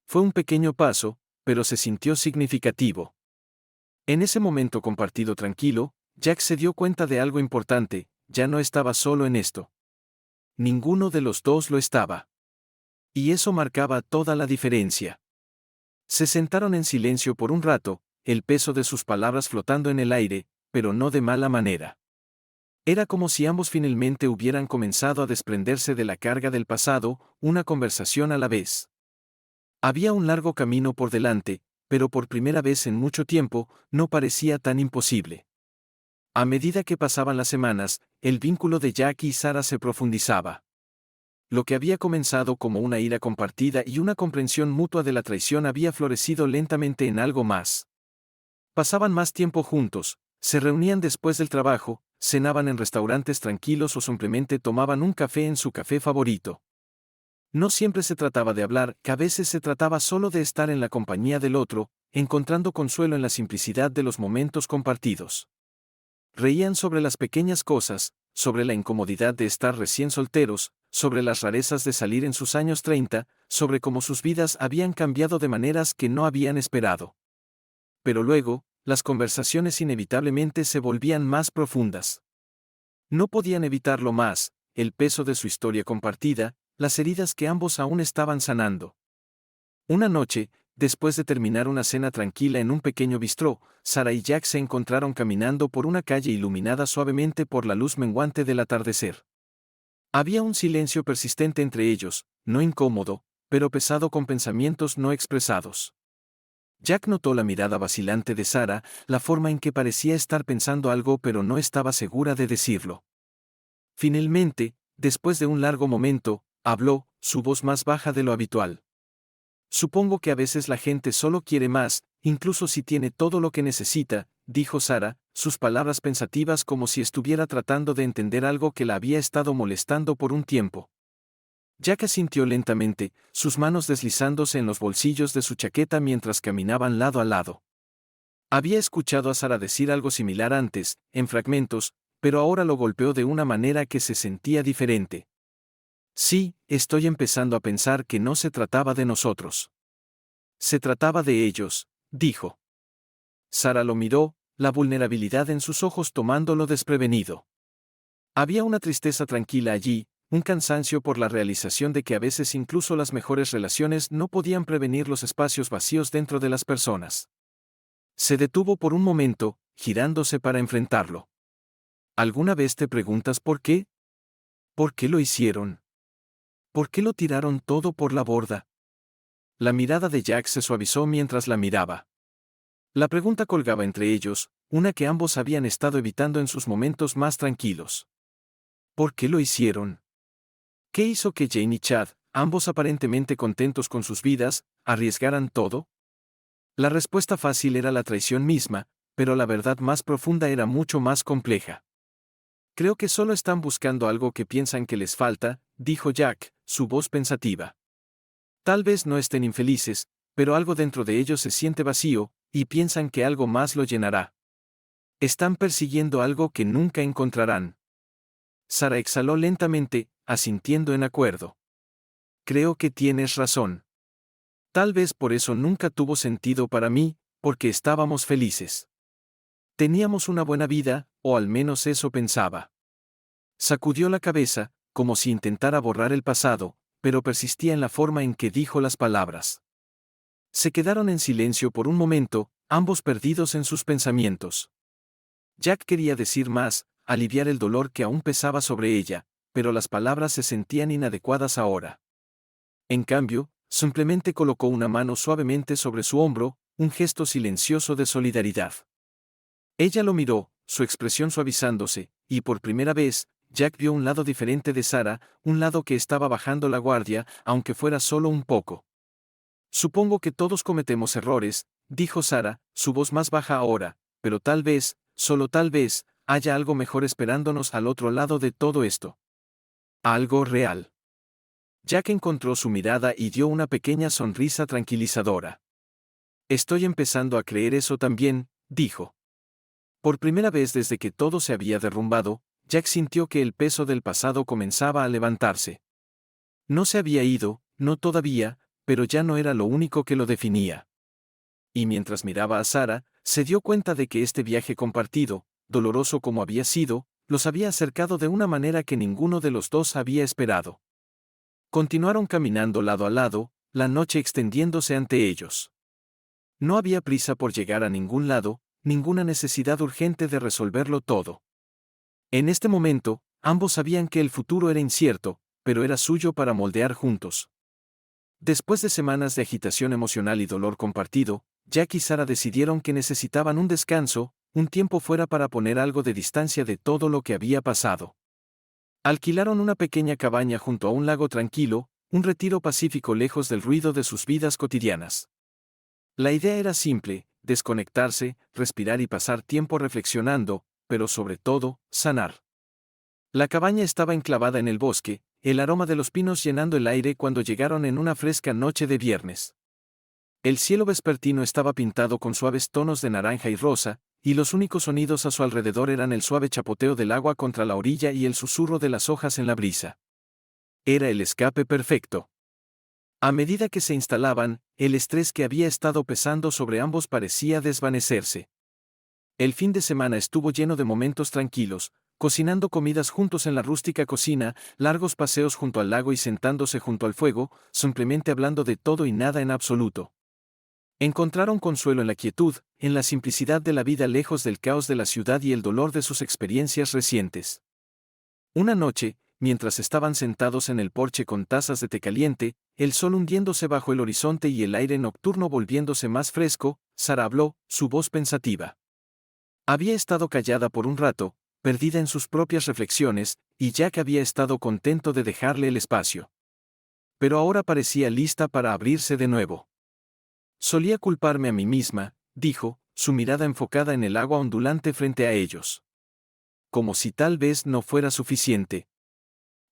Fue un pequeño paso, pero se sintió significativo. En ese momento compartido tranquilo, Jack se dio cuenta de algo importante, ya no estaba solo en esto. Ninguno de los dos lo estaba. Y eso marcaba toda la diferencia. Se sentaron en silencio por un rato, el peso de sus palabras flotando en el aire, pero no de mala manera. Era como si ambos finalmente hubieran comenzado a desprenderse de la carga del pasado, una conversación a la vez. Había un largo camino por delante, pero por primera vez en mucho tiempo, no parecía tan imposible. A medida que pasaban las semanas, el vínculo de Jack y Sara se profundizaba. Lo que había comenzado como una ira compartida y una comprensión mutua de la traición había florecido lentamente en algo más. Pasaban más tiempo juntos, se reunían después del trabajo, cenaban en restaurantes tranquilos o simplemente tomaban un café en su café favorito. No siempre se trataba de hablar, que a veces se trataba solo de estar en la compañía del otro, encontrando consuelo en la simplicidad de los momentos compartidos. Reían sobre las pequeñas cosas, sobre la incomodidad de estar recién solteros, sobre las rarezas de salir en sus años 30, sobre cómo sus vidas habían cambiado de maneras que no habían esperado. Pero luego, las conversaciones inevitablemente se volvían más profundas. No podían evitarlo más, el peso de su historia compartida, las heridas que ambos aún estaban sanando. Una noche, después de terminar una cena tranquila en un pequeño bistró, Sara y Jack se encontraron caminando por una calle iluminada suavemente por la luz menguante del atardecer. Había un silencio persistente entre ellos, no incómodo, pero pesado con pensamientos no expresados. Jack notó la mirada vacilante de Sara, la forma en que parecía estar pensando algo pero no estaba segura de decirlo. Finalmente, después de un largo momento, habló, su voz más baja de lo habitual. «Supongo que a veces la gente solo quiere más, incluso si tiene todo lo que necesita», dijo Sara, sus palabras pensativas como si estuviera tratando de entender algo que la había estado molestando por un tiempo. Jack asintió lentamente, sus manos deslizándose en los bolsillos de su chaqueta mientras caminaban lado a lado. Había escuchado a Sara decir algo similar antes, en fragmentos, pero ahora lo golpeó de una manera que se sentía diferente. Sí, estoy empezando a pensar que no se trataba de nosotros. Se trataba de ellos, dijo. Sara lo miró, la vulnerabilidad en sus ojos tomándolo desprevenido. Había una tristeza tranquila allí, un cansancio por la realización de que a veces incluso las mejores relaciones no podían prevenir los espacios vacíos dentro de las personas. Se detuvo por un momento, girándose para enfrentarlo. ¿Alguna vez te preguntas por qué? ¿Por qué lo hicieron? ¿Por qué lo tiraron todo por la borda? La mirada de Jack se suavizó mientras la miraba. La pregunta colgaba entre ellos, una que ambos habían estado evitando en sus momentos más tranquilos. ¿Por qué lo hicieron? ¿Qué hizo que Jane y Chad, ambos aparentemente contentos con sus vidas, arriesgaran todo? La respuesta fácil era la traición misma, pero la verdad más profunda era mucho más compleja. Creo que solo están buscando algo que piensan que les falta, dijo Jack, su voz pensativa. Tal vez no estén infelices, pero algo dentro de ellos se siente vacío, y piensan que algo más lo llenará. Están persiguiendo algo que nunca encontrarán. Sara exhaló lentamente, asintiendo en acuerdo. Creo que tienes razón. Tal vez por eso nunca tuvo sentido para mí, porque estábamos felices. Teníamos una buena vida, o al menos eso pensaba. Sacudió la cabeza, como si intentara borrar el pasado, pero persistía en la forma en que dijo las palabras. Se quedaron en silencio por un momento, ambos perdidos en sus pensamientos. Jack quería decir más, aliviar el dolor que aún pesaba sobre ella, pero las palabras se sentían inadecuadas ahora. En cambio, simplemente colocó una mano suavemente sobre su hombro, un gesto silencioso de solidaridad. Ella lo miró, su expresión suavizándose, y por primera vez, Jack vio un lado diferente de Sara, un lado que estaba bajando la guardia, aunque fuera solo un poco. Supongo que todos cometemos errores, dijo Sara, su voz más baja ahora, pero tal vez, solo tal vez, haya algo mejor esperándonos al otro lado de todo esto. Algo real. Jack encontró su mirada y dio una pequeña sonrisa tranquilizadora. Estoy empezando a creer eso también, dijo. Por primera vez desde que todo se había derrumbado, Jack sintió que el peso del pasado comenzaba a levantarse. No se había ido, no todavía, pero ya no era lo único que lo definía. Y mientras miraba a Sara, se dio cuenta de que este viaje compartido, doloroso como había sido, los había acercado de una manera que ninguno de los dos había esperado. Continuaron caminando lado a lado, la noche extendiéndose ante ellos. No había prisa por llegar a ningún lado, ninguna necesidad urgente de resolverlo todo. En este momento, ambos sabían que el futuro era incierto, pero era suyo para moldear juntos. Después de semanas de agitación emocional y dolor compartido, Jack y Sara decidieron que necesitaban un descanso, un tiempo fuera para poner algo de distancia de todo lo que había pasado. Alquilaron una pequeña cabaña junto a un lago tranquilo, un retiro pacífico lejos del ruido de sus vidas cotidianas. La idea era simple, desconectarse, respirar y pasar tiempo reflexionando, pero sobre todo, sanar. La cabaña estaba enclavada en el bosque, el aroma de los pinos llenando el aire cuando llegaron en una fresca noche de viernes. El cielo vespertino estaba pintado con suaves tonos de naranja y rosa, y los únicos sonidos a su alrededor eran el suave chapoteo del agua contra la orilla y el susurro de las hojas en la brisa. Era el escape perfecto. A medida que se instalaban, el estrés que había estado pesando sobre ambos parecía desvanecerse. El fin de semana estuvo lleno de momentos tranquilos, cocinando comidas juntos en la rústica cocina, largos paseos junto al lago y sentándose junto al fuego, simplemente hablando de todo y nada en absoluto. Encontraron consuelo en la quietud, en la simplicidad de la vida lejos del caos de la ciudad y el dolor de sus experiencias recientes. Una noche, mientras estaban sentados en el porche con tazas de té caliente, el sol hundiéndose bajo el horizonte y el aire nocturno volviéndose más fresco, Sara habló, su voz pensativa. Había estado callada por un rato, perdida en sus propias reflexiones, y Jack había estado contento de dejarle el espacio. Pero ahora parecía lista para abrirse de nuevo. Solía culparme a mí misma, dijo, su mirada enfocada en el agua ondulante frente a ellos. Como si tal vez no fuera suficiente.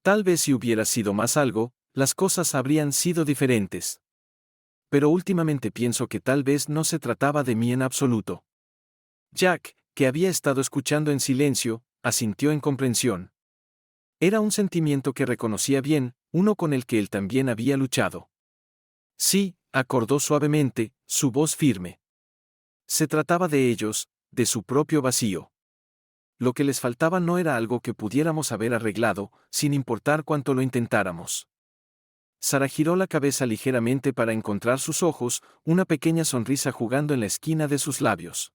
Tal vez si hubiera sido más algo, las cosas habrían sido diferentes. Pero últimamente pienso que tal vez no se trataba de mí en absoluto. Jack, que había estado escuchando en silencio, asintió en comprensión. Era un sentimiento que reconocía bien, uno con el que él también había luchado. Sí, acordó suavemente, su voz firme. Se trataba de ellos, de su propio vacío. Lo que les faltaba no era algo que pudiéramos haber arreglado, sin importar cuánto lo intentáramos. Sara giró la cabeza ligeramente para encontrar sus ojos, una pequeña sonrisa jugando en la esquina de sus labios.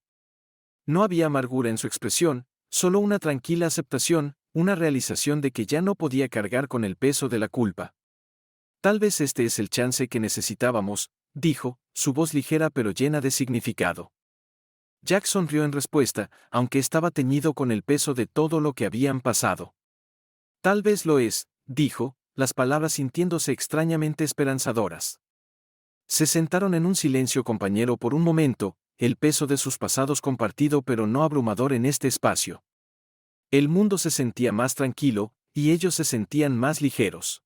No había amargura en su expresión, solo una tranquila aceptación, una realización de que ya no podía cargar con el peso de la culpa. Tal vez este es el chance que necesitábamos, dijo, su voz ligera pero llena de significado. Jack sonrió en respuesta, aunque estaba teñido con el peso de todo lo que habían pasado. Tal vez lo es, dijo, las palabras sintiéndose extrañamente esperanzadoras. Se sentaron en un silencio compañero por un momento, el peso de sus pasados compartido pero no abrumador en este espacio. El mundo se sentía más tranquilo, y ellos se sentían más ligeros.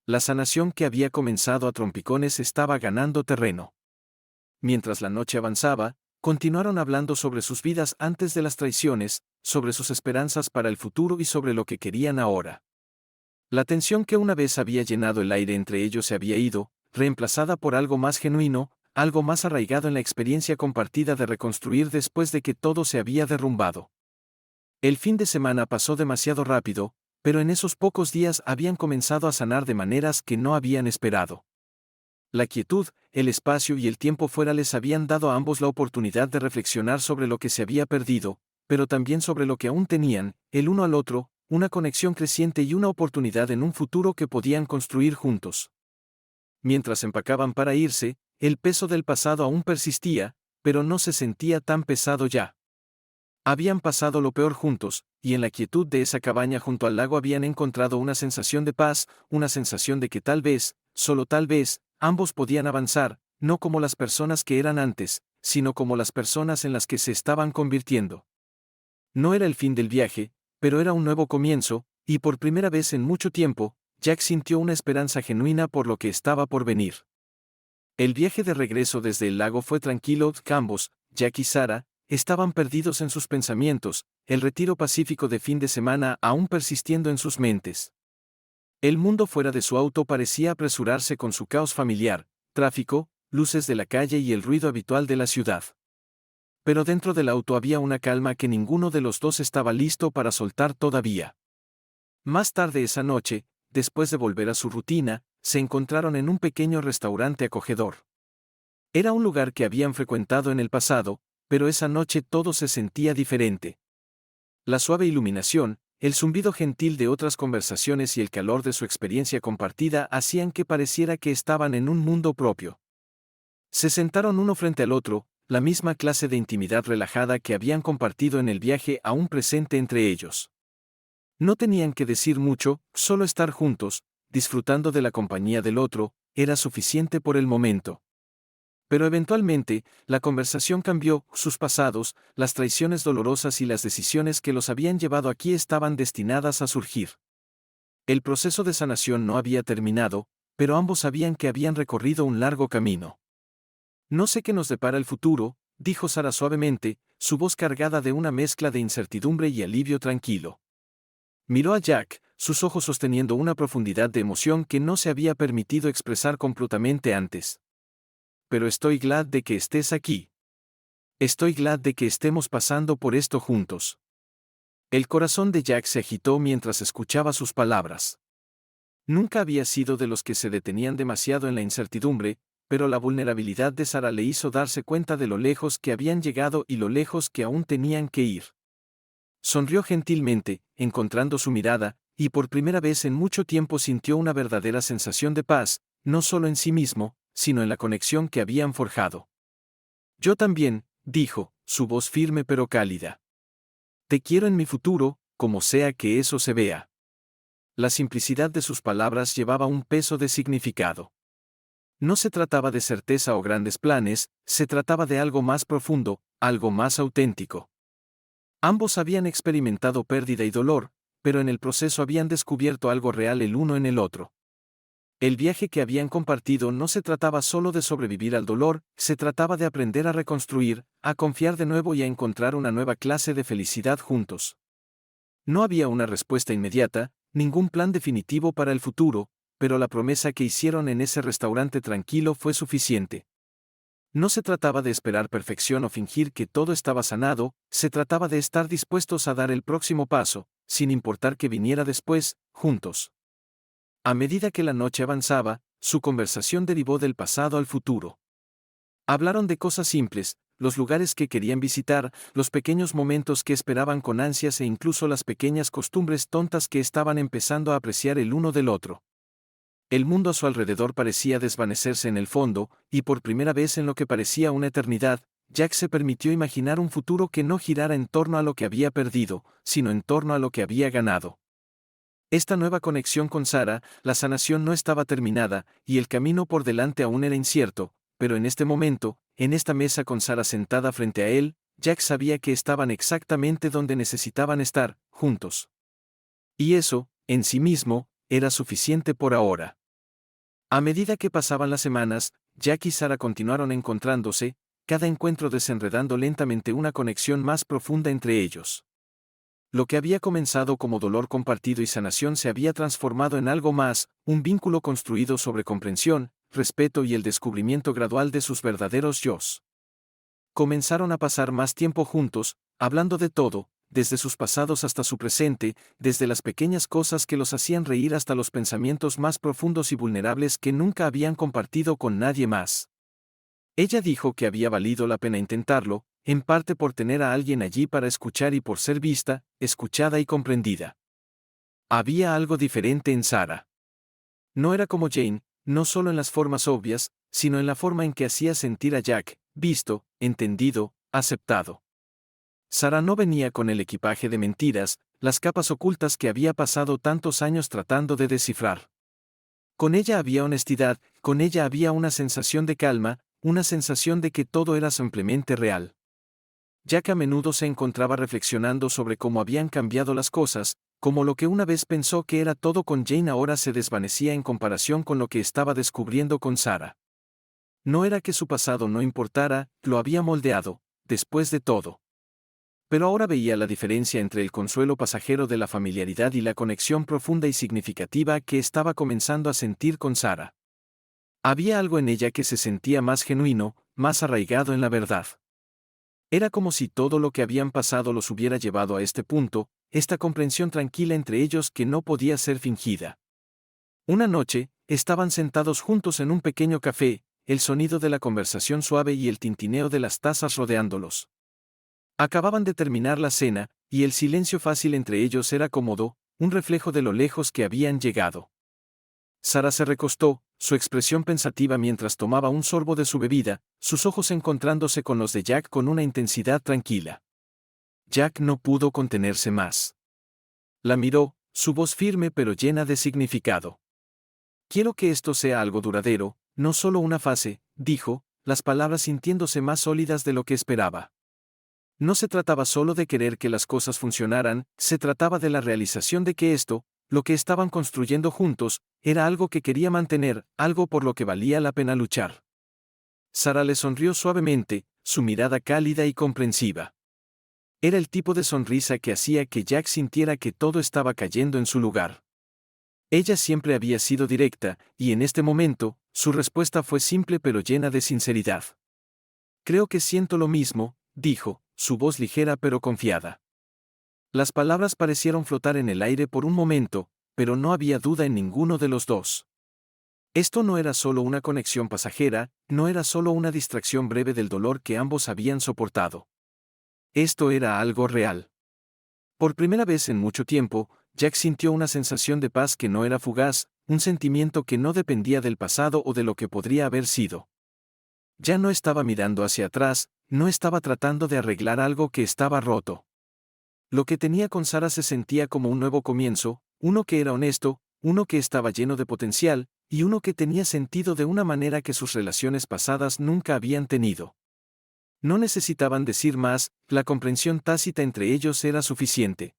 La sanación que había comenzado a trompicones estaba ganando terreno. Mientras la noche avanzaba, continuaron hablando sobre sus vidas antes de las traiciones, sobre sus esperanzas para el futuro y sobre lo que querían ahora. La tensión que una vez había llenado el aire entre ellos se había ido, reemplazada por algo más genuino, algo más arraigado en la experiencia compartida de reconstruir después de que todo se había derrumbado. El fin de semana pasó demasiado rápido, pero en esos pocos días habían comenzado a sanar de maneras que no habían esperado. La quietud, el espacio y el tiempo fuera les habían dado a ambos la oportunidad de reflexionar sobre lo que se había perdido, pero también sobre lo que aún tenían, el uno al otro, una conexión creciente y una oportunidad en un futuro que podían construir juntos. Mientras empacaban para irse, el peso del pasado aún persistía, pero no se sentía tan pesado ya. Habían pasado lo peor juntos, y en la quietud de esa cabaña junto al lago habían encontrado una sensación de paz, una sensación de que tal vez, solo tal vez, ambos podían avanzar, no como las personas que eran antes, sino como las personas en las que se estaban convirtiendo. No era el fin del viaje, pero era un nuevo comienzo, y por primera vez en mucho tiempo, Jack sintió una esperanza genuina por lo que estaba por venir. El viaje de regreso desde el lago fue tranquilo, ambos, Jack y Sara, estaban perdidos en sus pensamientos, el retiro pacífico de fin de semana aún persistiendo en sus mentes. El mundo fuera de su auto parecía apresurarse con su caos familiar, tráfico, luces de la calle y el ruido habitual de la ciudad. Pero dentro del auto había una calma que ninguno de los dos estaba listo para soltar todavía. Más tarde esa noche, después de volver a su rutina, se encontraron en un pequeño restaurante acogedor. Era un lugar que habían frecuentado en el pasado, pero esa noche todo se sentía diferente. La suave iluminación, el zumbido gentil de otras conversaciones y el calor de su experiencia compartida hacían que pareciera que estaban en un mundo propio. Se sentaron uno frente al otro, la misma clase de intimidad relajada que habían compartido en el viaje aún presente entre ellos. No tenían que decir mucho, solo estar juntos, disfrutando de la compañía del otro, era suficiente por el momento. Pero eventualmente, la conversación cambió, sus pasados, las traiciones dolorosas y las decisiones que los habían llevado aquí estaban destinadas a surgir. El proceso de sanación no había terminado, pero ambos sabían que habían recorrido un largo camino. No sé qué nos depara el futuro, dijo Sara suavemente, su voz cargada de una mezcla de incertidumbre y alivio tranquilo. Miró a Jack, sus ojos sosteniendo una profundidad de emoción que no se había permitido expresar completamente antes. Pero estoy glad de que estés aquí. Estoy glad de que estemos pasando por esto juntos. El corazón de Jack se agitó mientras escuchaba sus palabras. Nunca había sido de los que se detenían demasiado en la incertidumbre, pero la vulnerabilidad de Sara le hizo darse cuenta de lo lejos que habían llegado y lo lejos que aún tenían que ir. Sonrió gentilmente, encontrando su mirada, y por primera vez en mucho tiempo sintió una verdadera sensación de paz, no solo en sí mismo, sino en la conexión que habían forjado. Yo también, dijo, su voz firme pero cálida. Te quiero en mi futuro, como sea que eso se vea. La simplicidad de sus palabras llevaba un peso de significado. No se trataba de certeza o grandes planes, se trataba de algo más profundo, algo más auténtico. Ambos habían experimentado pérdida y dolor, pero en el proceso habían descubierto algo real el uno en el otro. El viaje que habían compartido no se trataba solo de sobrevivir al dolor, se trataba de aprender a reconstruir, a confiar de nuevo y a encontrar una nueva clase de felicidad juntos. No había una respuesta inmediata, ningún plan definitivo para el futuro, pero la promesa que hicieron en ese restaurante tranquilo fue suficiente. No se trataba de esperar perfección o fingir que todo estaba sanado, se trataba de estar dispuestos a dar el próximo paso, sin importar que viniera después, juntos. A medida que la noche avanzaba, su conversación derivó del pasado al futuro. Hablaron de cosas simples, los lugares que querían visitar, los pequeños momentos que esperaban con ansias e incluso las pequeñas costumbres tontas que estaban empezando a apreciar el uno del otro. El mundo a su alrededor parecía desvanecerse en el fondo, y por primera vez en lo que parecía una eternidad, Jack se permitió imaginar un futuro que no girara en torno a lo que había perdido, sino en torno a lo que había ganado. Esta nueva conexión con Sarah, la sanación no estaba terminada, y el camino por delante aún era incierto, pero en este momento, en esta mesa con Sarah sentada frente a él, Jack sabía que estaban exactamente donde necesitaban estar, juntos. Y eso, en sí mismo, era suficiente por ahora. A medida que pasaban las semanas, Jack y Sarah continuaron encontrándose, cada encuentro desenredando lentamente una conexión más profunda entre ellos. Lo que había comenzado como dolor compartido y sanación se había transformado en algo más, un vínculo construido sobre comprensión, respeto y el descubrimiento gradual de sus verdaderos yos. Comenzaron a pasar más tiempo juntos, hablando de todo, desde sus pasados hasta su presente, desde las pequeñas cosas que los hacían reír hasta los pensamientos más profundos y vulnerables que nunca habían compartido con nadie más. Ella dijo que había valido la pena intentarlo, en parte por tener a alguien allí para escuchar y por ser vista, escuchada y comprendida. Había algo diferente en Sarah. No era como Jane, no solo en las formas obvias, sino en la forma en que hacía sentir a Jack, visto, entendido, aceptado. Sarah no venía con el equipaje de mentiras, las capas ocultas que había pasado tantos años tratando de descifrar. Con ella había honestidad, con ella había una sensación de calma, una sensación de que todo era simplemente real. Jack a menudo se encontraba reflexionando sobre cómo habían cambiado las cosas, como lo que una vez pensó que era todo con Jane ahora se desvanecía en comparación con lo que estaba descubriendo con Sarah. No era que su pasado no importara, lo había moldeado, después de todo. Pero ahora veía la diferencia entre el consuelo pasajero de la familiaridad y la conexión profunda y significativa que estaba comenzando a sentir con Sarah. Había algo en ella que se sentía más genuino, más arraigado en la verdad. Era como si todo lo que habían pasado los hubiera llevado a este punto, esta comprensión tranquila entre ellos que no podía ser fingida. Una noche, estaban sentados juntos en un pequeño café, el sonido de la conversación suave y el tintineo de las tazas rodeándolos. Acababan de terminar la cena, y el silencio fácil entre ellos era cómodo, un reflejo de lo lejos que habían llegado. Sarah se recostó, su expresión pensativa mientras tomaba un sorbo de su bebida, sus ojos encontrándose con los de Jack con una intensidad tranquila. Jack no pudo contenerse más. La miró, su voz firme pero llena de significado. Quiero que esto sea algo duradero, no solo una fase, dijo, las palabras sintiéndose más sólidas de lo que esperaba. No se trataba solo de querer que las cosas funcionaran, se trataba de la realización de que esto, lo que estaban construyendo juntos, era algo que quería mantener, algo por lo que valía la pena luchar. Sarah le sonrió suavemente, su mirada cálida y comprensiva. Era el tipo de sonrisa que hacía que Jack sintiera que todo estaba cayendo en su lugar. Ella siempre había sido directa, y en este momento, su respuesta fue simple pero llena de sinceridad. Creo que siento lo mismo, dijo, su voz ligera pero confiada. Las palabras parecieron flotar en el aire por un momento, pero no había duda en ninguno de los dos. Esto no era solo una conexión pasajera, no era solo una distracción breve del dolor que ambos habían soportado. Esto era algo real. Por primera vez en mucho tiempo, Jack sintió una sensación de paz que no era fugaz, un sentimiento que no dependía del pasado o de lo que podría haber sido. Ya no estaba mirando hacia atrás, no estaba tratando de arreglar algo que estaba roto. Lo que tenía con Sarah se sentía como un nuevo comienzo, uno que era honesto, uno que estaba lleno de potencial, y uno que tenía sentido de una manera que sus relaciones pasadas nunca habían tenido. No necesitaban decir más, la comprensión tácita entre ellos era suficiente.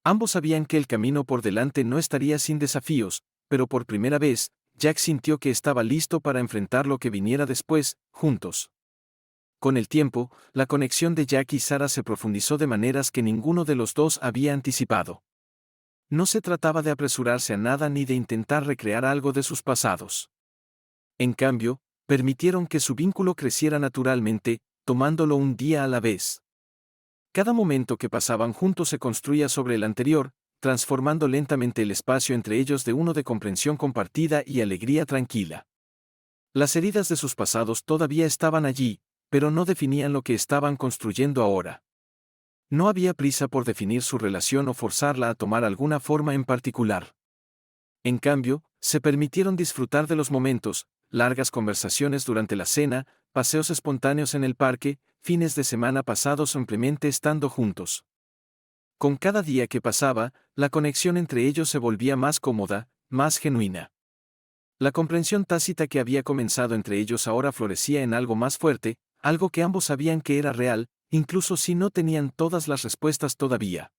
Ambos sabían que el camino por delante no estaría sin desafíos, pero por primera vez, Jack sintió que estaba listo para enfrentar lo que viniera después, juntos. Con el tiempo, la conexión de Jack y Sarah se profundizó de maneras que ninguno de los dos había anticipado. No se trataba de apresurarse a nada ni de intentar recrear algo de sus pasados. En cambio, permitieron que su vínculo creciera naturalmente, tomándolo un día a la vez. Cada momento que pasaban juntos se construía sobre el anterior, transformando lentamente el espacio entre ellos de uno de comprensión compartida y alegría tranquila. Las heridas de sus pasados todavía estaban allí, pero no definían lo que estaban construyendo ahora. No había prisa por definir su relación o forzarla a tomar alguna forma en particular. En cambio, se permitieron disfrutar de los momentos, largas conversaciones durante la cena, paseos espontáneos en el parque, fines de semana pasados simplemente estando juntos. Con cada día que pasaba, la conexión entre ellos se volvía más cómoda, más genuina. La comprensión tácita que había comenzado entre ellos ahora florecía en algo más fuerte, algo que ambos sabían que era real, incluso si no tenían todas las respuestas todavía.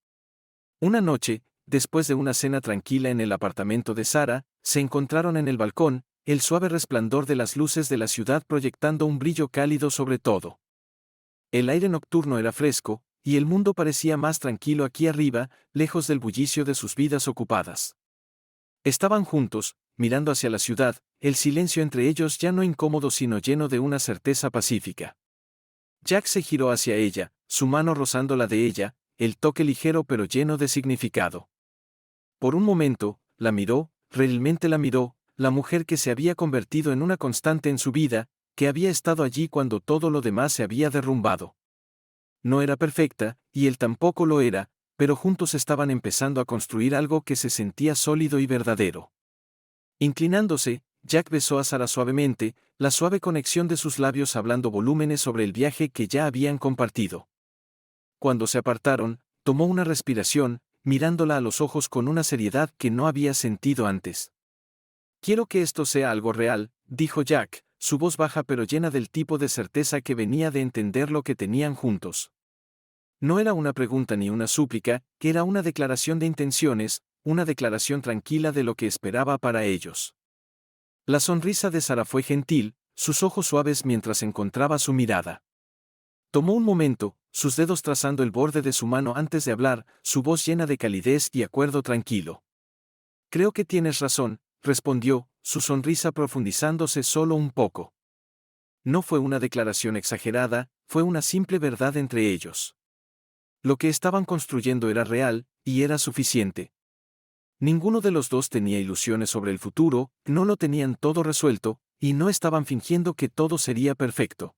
Una noche, después de una cena tranquila en el apartamento de Sarah, se encontraron en el balcón, el suave resplandor de las luces de la ciudad proyectando un brillo cálido sobre todo. El aire nocturno era fresco, y el mundo parecía más tranquilo aquí arriba, lejos del bullicio de sus vidas ocupadas. Estaban juntos, mirando hacia la ciudad, el silencio entre ellos ya no incómodo sino lleno de una certeza pacífica. Jack se giró hacia ella, su mano rozando la de ella, el toque ligero pero lleno de significado. Por un momento, la miró, realmente la miró, la mujer que se había convertido en una constante en su vida, que había estado allí cuando todo lo demás se había derrumbado. No era perfecta, y él tampoco lo era, pero juntos estaban empezando a construir algo que se sentía sólido y verdadero. Inclinándose, Jack besó a Sarah suavemente, la suave conexión de sus labios hablando volúmenes sobre el viaje que ya habían compartido. Cuando se apartaron, tomó una respiración, mirándola a los ojos con una seriedad que no había sentido antes. «Quiero que esto sea algo real», dijo Jack, su voz baja pero llena del tipo de certeza que venía de entender lo que tenían juntos. No era una pregunta ni una súplica, que era una declaración de intenciones, una declaración tranquila de lo que esperaba para ellos. La sonrisa de Sarah fue gentil, sus ojos suaves mientras encontraba su mirada. Tomó un momento, sus dedos trazando el borde de su mano antes de hablar, su voz llena de calidez y acuerdo tranquilo. «Creo que tienes razón», respondió, su sonrisa profundizándose solo un poco. No fue una declaración exagerada, fue una simple verdad entre ellos. Lo que estaban construyendo era real, y era suficiente. Ninguno de los dos tenía ilusiones sobre el futuro, no lo tenían todo resuelto, y no estaban fingiendo que todo sería perfecto.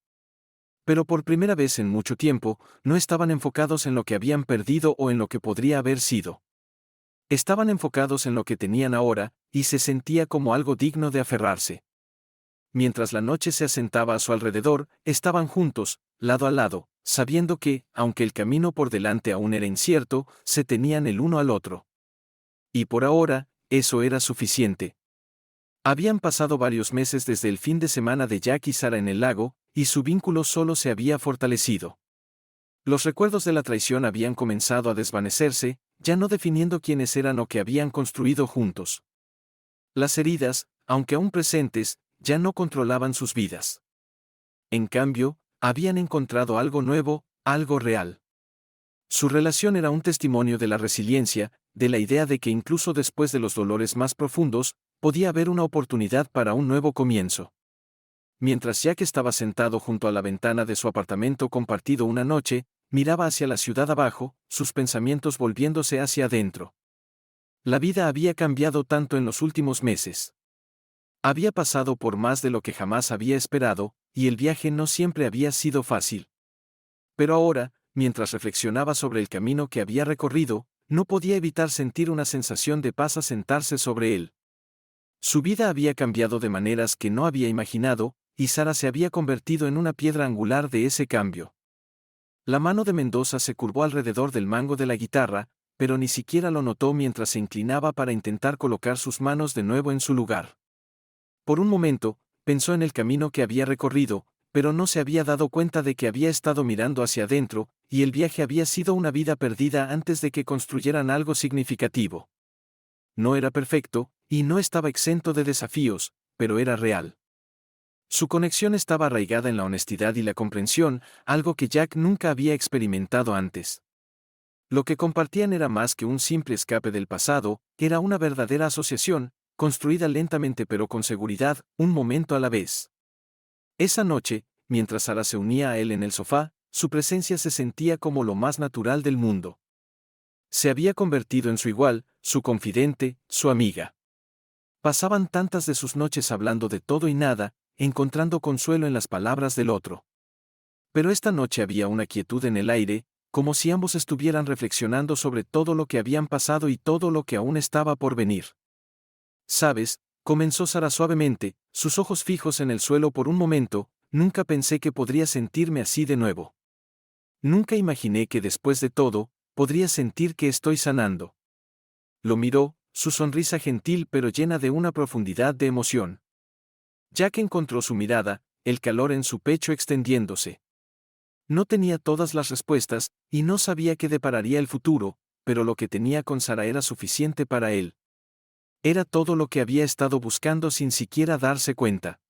Pero por primera vez en mucho tiempo, no estaban enfocados en lo que habían perdido o en lo que podría haber sido. Estaban enfocados en lo que tenían ahora, y se sentía como algo digno de aferrarse. Mientras la noche se asentaba a su alrededor, estaban juntos, lado a lado, sabiendo que, aunque el camino por delante aún era incierto, se tenían el uno al otro. Y por ahora, eso era suficiente. Habían pasado varios meses desde el fin de semana de Jack y Sarah en el lago, y su vínculo solo se había fortalecido. Los recuerdos de la traición habían comenzado a desvanecerse, ya no definiendo quiénes eran o qué habían construido juntos. Las heridas, aunque aún presentes, ya no controlaban sus vidas. En cambio, habían encontrado algo nuevo, algo real. Su relación era un testimonio de la resiliencia, de la idea de que incluso después de los dolores más profundos, podía haber una oportunidad para un nuevo comienzo. Mientras Jack estaba sentado junto a la ventana de su apartamento compartido una noche, miraba hacia la ciudad abajo, sus pensamientos volviéndose hacia adentro. La vida había cambiado tanto en los últimos meses. Había pasado por más de lo que jamás había esperado, y el viaje no siempre había sido fácil. Pero ahora, mientras reflexionaba sobre el camino que había recorrido, no podía evitar sentir una sensación de paz asentarse sobre él. Su vida había cambiado de maneras que no había imaginado, y Sarah se había convertido en una piedra angular de ese cambio. La mano de Mendoza se curvó alrededor del mango de la guitarra, pero ni siquiera lo notó mientras se inclinaba para intentar colocar sus manos de nuevo en su lugar. Por un momento, pensó en el camino que había recorrido, pero no se había dado cuenta de que había estado mirando hacia adentro, y el viaje había sido una vida perdida antes de que construyeran algo significativo. No era perfecto, y no estaba exento de desafíos, pero era real. Su conexión estaba arraigada en la honestidad y la comprensión, algo que Jack nunca había experimentado antes. Lo que compartían era más que un simple escape del pasado, era una verdadera asociación, construida lentamente pero con seguridad, un momento a la vez. Esa noche, mientras Sara se unía a él en el sofá, su presencia se sentía como lo más natural del mundo. Se había convertido en su igual, su confidente, su amiga. Pasaban tantas de sus noches hablando de todo y nada, encontrando consuelo en las palabras del otro. Pero esta noche había una quietud en el aire, como si ambos estuvieran reflexionando sobre todo lo que habían pasado y todo lo que aún estaba por venir. ¿Sabes? Comenzó Sara suavemente, sus ojos fijos en el suelo por un momento, nunca pensé que podría sentirme así de nuevo. Nunca imaginé que después de todo, podría sentir que estoy sanando. Lo miró, su sonrisa gentil pero llena de una profundidad de emoción. Jack encontró su mirada, el calor en su pecho extendiéndose. No tenía todas las respuestas, y no sabía qué depararía el futuro, pero lo que tenía con Sara era suficiente para él. Era todo lo que había estado buscando sin siquiera darse cuenta.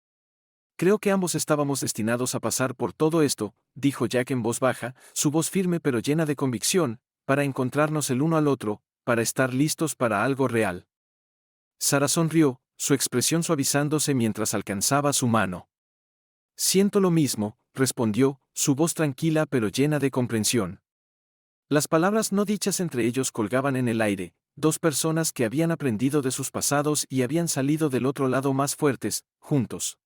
Creo que ambos estábamos destinados a pasar por todo esto, dijo Jack en voz baja, su voz firme pero llena de convicción, para encontrarnos el uno al otro, para estar listos para algo real. Sara sonrió, su expresión suavizándose mientras alcanzaba su mano. Siento lo mismo, respondió, su voz tranquila pero llena de comprensión. Las palabras no dichas entre ellos colgaban en el aire, dos personas que habían aprendido de sus pasados y habían salido del otro lado más fuertes, juntos.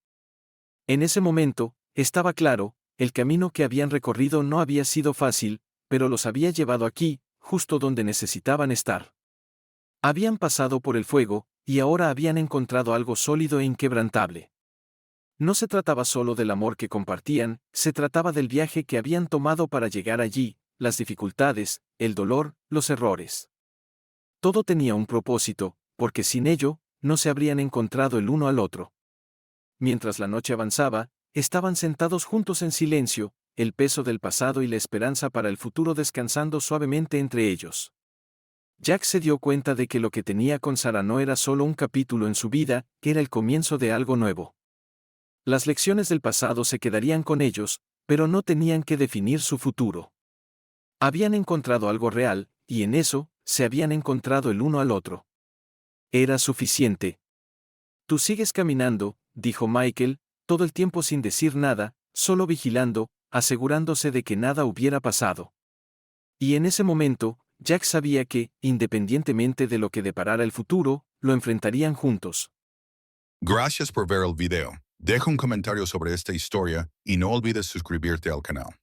En ese momento, estaba claro, el camino que habían recorrido no había sido fácil, pero los había llevado aquí, justo donde necesitaban estar. Habían pasado por el fuego, y ahora habían encontrado algo sólido e inquebrantable. No se trataba solo del amor que compartían, se trataba del viaje que habían tomado para llegar allí, las dificultades, el dolor, los errores. Todo tenía un propósito, porque sin ello, no se habrían encontrado el uno al otro. Mientras la noche avanzaba, estaban sentados juntos en silencio, el peso del pasado y la esperanza para el futuro descansando suavemente entre ellos. Jack se dio cuenta de que lo que tenía con Sara no era solo un capítulo en su vida, era el comienzo de algo nuevo. Las lecciones del pasado se quedarían con ellos, pero no tenían que definir su futuro. Habían encontrado algo real, y en eso, se habían encontrado el uno al otro. Era suficiente. Tú sigues caminando, dijo Michael, todo el tiempo sin decir nada, solo vigilando, asegurándose de que nada hubiera pasado. Y en ese momento, Jack sabía que, independientemente de lo que deparara el futuro, lo enfrentarían juntos. Gracias por ver el video. Deja un comentario sobre esta historia y no olvides suscribirte al canal.